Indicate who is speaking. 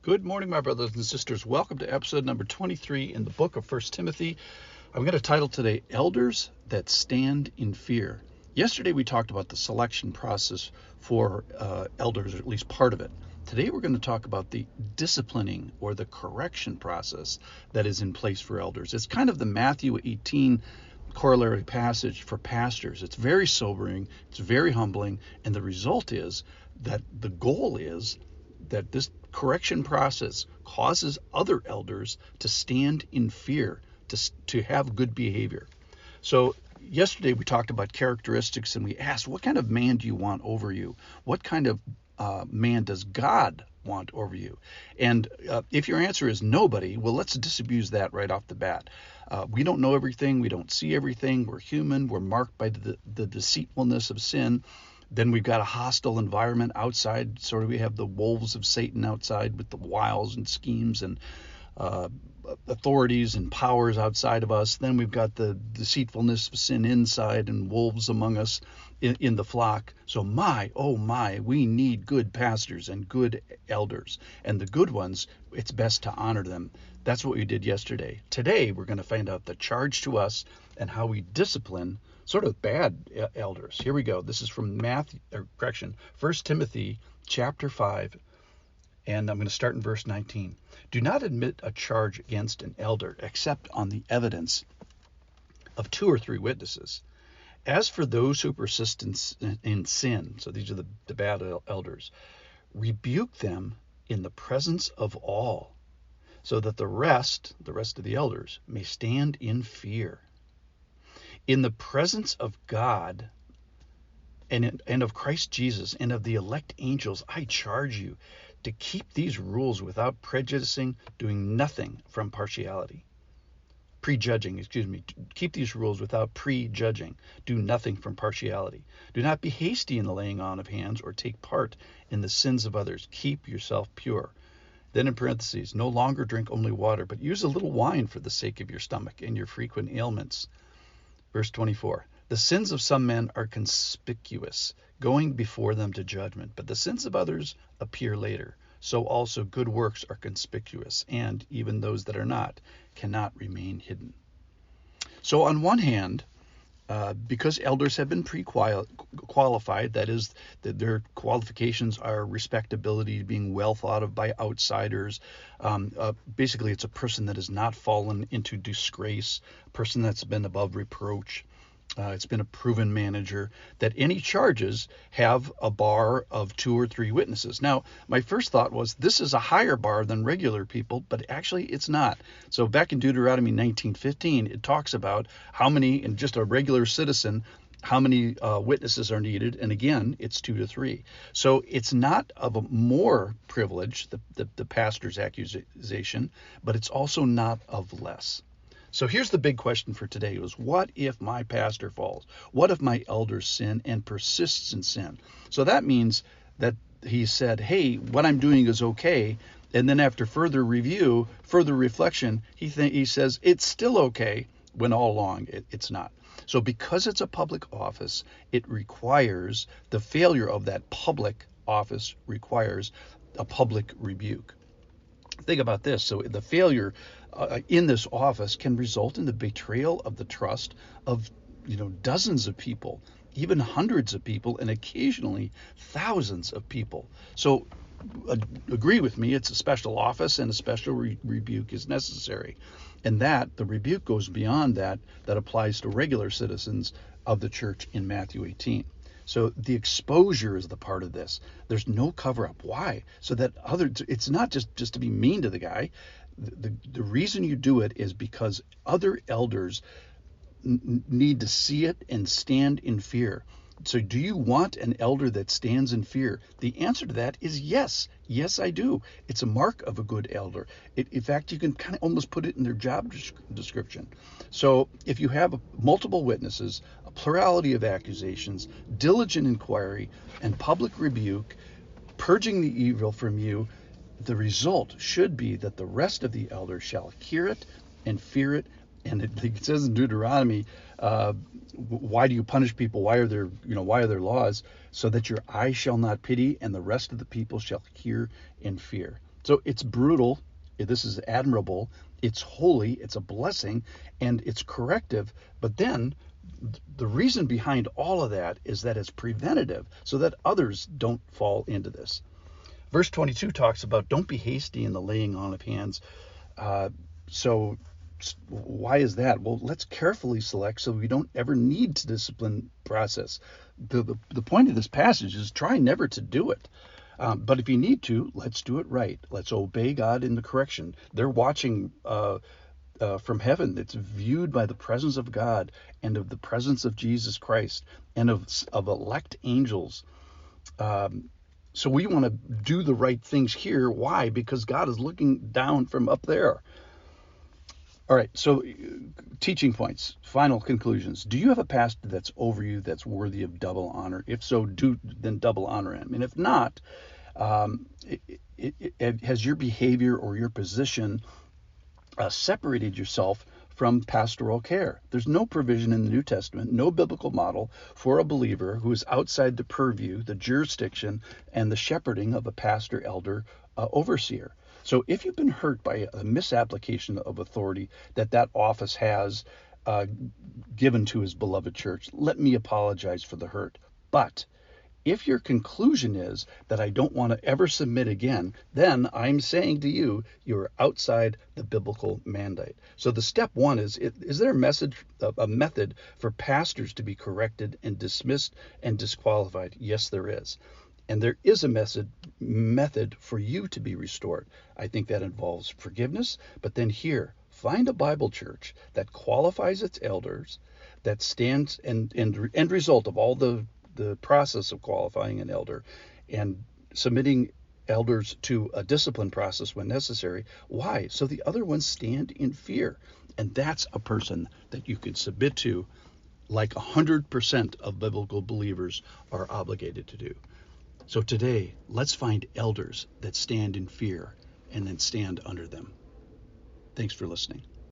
Speaker 1: Good morning, my brothers and sisters. Welcome to episode number 23 in the book of First Timothy. I'm going to title today, Elders That Stand in Fear. Yesterday we talked about the selection process for elders, or at least part of it. Today we're going to talk about the disciplining or the correction process that is in place for elders. It's kind of the Matthew 18 corollary passage for pastors. It's very sobering, it's very humbling, and the result is that the goal is that this correction process causes other elders to stand in fear, to have good behavior. So yesterday we talked about characteristics and we asked, what kind of man do you want over you? What kind of man does God want over you? And if your answer is nobody, well, let's disabuse that right off the bat. We don't know everything. We don't see everything. We're human. We're marked by the deceitfulness of sin. Then we've got a hostile environment outside. Sort of we have the wolves of Satan outside with the wiles and schemes and authorities and powers outside of us. Then we've got the deceitfulness of sin inside and wolves among us in the flock. So oh my, we need good pastors and good elders. And the good ones, it's best to honor them. That's what we did yesterday. Today, we're going to find out the charge to us and how we discipline sort of bad elders. Here we go. This is from 1 Timothy chapter 5, and I'm going to start in verse 19. Do not admit a charge against an elder except on the evidence of 2 or 3 witnesses. As for those who persist in sin, so these are the bad elders, rebuke them in the presence of all, so that the rest of the elders may stand in fear. In the presence of God and of Christ Jesus and of the elect angels, I charge you to keep these rules without prejudging, doing nothing from partiality. Prejudging. Keep these rules without prejudging. Do nothing from partiality. Do not be hasty in the laying on of hands or take part in the sins of others. Keep yourself pure. Then in parentheses, no longer drink only water, but use a little wine for the sake of your stomach and your frequent ailments. Verse 24, the sins of some men are conspicuous, going before them to judgment, but the sins of others appear later. So also good works are conspicuous, and even those that are not cannot remain hidden. So on one hand, because elders have been pre-qualified, that is, that their qualifications are respectability, being well thought of by outsiders. Basically, it's a person that has not fallen into disgrace, a person that's been above reproach. It's been a proven manager, that any charges have a bar of 2 or 3 witnesses. Now, my first thought was this is a higher bar than regular people, but actually it's not. So back in Deuteronomy 19:15, it talks about how many, in just a regular citizen, how many witnesses are needed, and again, it's 2 to 3. So it's not of a more privilege, the pastor's accusation, but it's also not of less. So here's the big question for today was, what if my pastor falls? What if my elders sin and persists in sin? So that means that he said, hey, what I'm doing is okay. And then after further review, further reflection, he says it's still okay, when all along it's not. So because it's a public office, it requires, the failure of that public office requires a public rebuke. Think about this. So the failure in this office can result in the betrayal of the trust of dozens of people, even hundreds of people, and occasionally thousands of people. So agree with me, it's a special office and a special rebuke is necessary. And that the rebuke goes beyond that applies to regular citizens of the church in Matthew 18. So the exposure is the part of this. There's no cover up. Why? So that it's not just to be mean to the guy. The reason you do it is because other elders need to see it and stand in fear. So do you want an elder that stands in fear? The answer to that is yes. Yes, I do. It's a mark of a good elder. In fact, you can kind of almost put it in their job description. So if you have multiple witnesses, a plurality of accusations, diligent inquiry, and public rebuke, purging the evil from you, the result should be that the rest of the elders shall hear it and fear it. And it says in Deuteronomy, why do you punish people? Why are there laws? So that your eye shall not pity, and the rest of the people shall hear and fear. So it's brutal. This is admirable. It's holy. It's a blessing, and it's corrective. But then the reason behind all of that is that it's preventative so that others don't fall into this. Verse 22 talks about don't be hasty in the laying on of hands. Uh, so why is that? Well, let's carefully select so we don't ever need to discipline process. The point of this passage is try never to do it. But if you need to, let's do it right. Let's obey God in the correction. They're watching from heaven. It's viewed by the presence of God and of the presence of Jesus Christ and of elect angels. So we want to do the right things here. Why? Because God is looking down from up there. All right, so teaching points, final conclusions. Do you have a pastor that's over you that's worthy of double honor? If so, then double honor him. And if not, has your behavior or your position separated yourself from pastoral care? There's no provision in the New Testament, no biblical model for a believer who is outside the purview, the jurisdiction, and the shepherding of a pastor, elder, overseer. So if you've been hurt by a misapplication of authority that office has given to his beloved church, let me apologize for the hurt. But if your conclusion is that I don't want to ever submit again, then I'm saying to you, you're outside the biblical mandate. So the step one is there a method for pastors to be corrected and dismissed and disqualified? Yes, there is. And there is a method for you to be restored. I think that involves forgiveness. But then here, find a Bible church that qualifies its elders, that stands and end result of all the process of qualifying an elder and submitting elders to a discipline process when necessary. Why? So the other ones stand in fear. And that's a person that you can submit to like 100% of biblical believers are obligated to do. So today, let's find elders that stand in fear and then stand under them. Thanks for listening.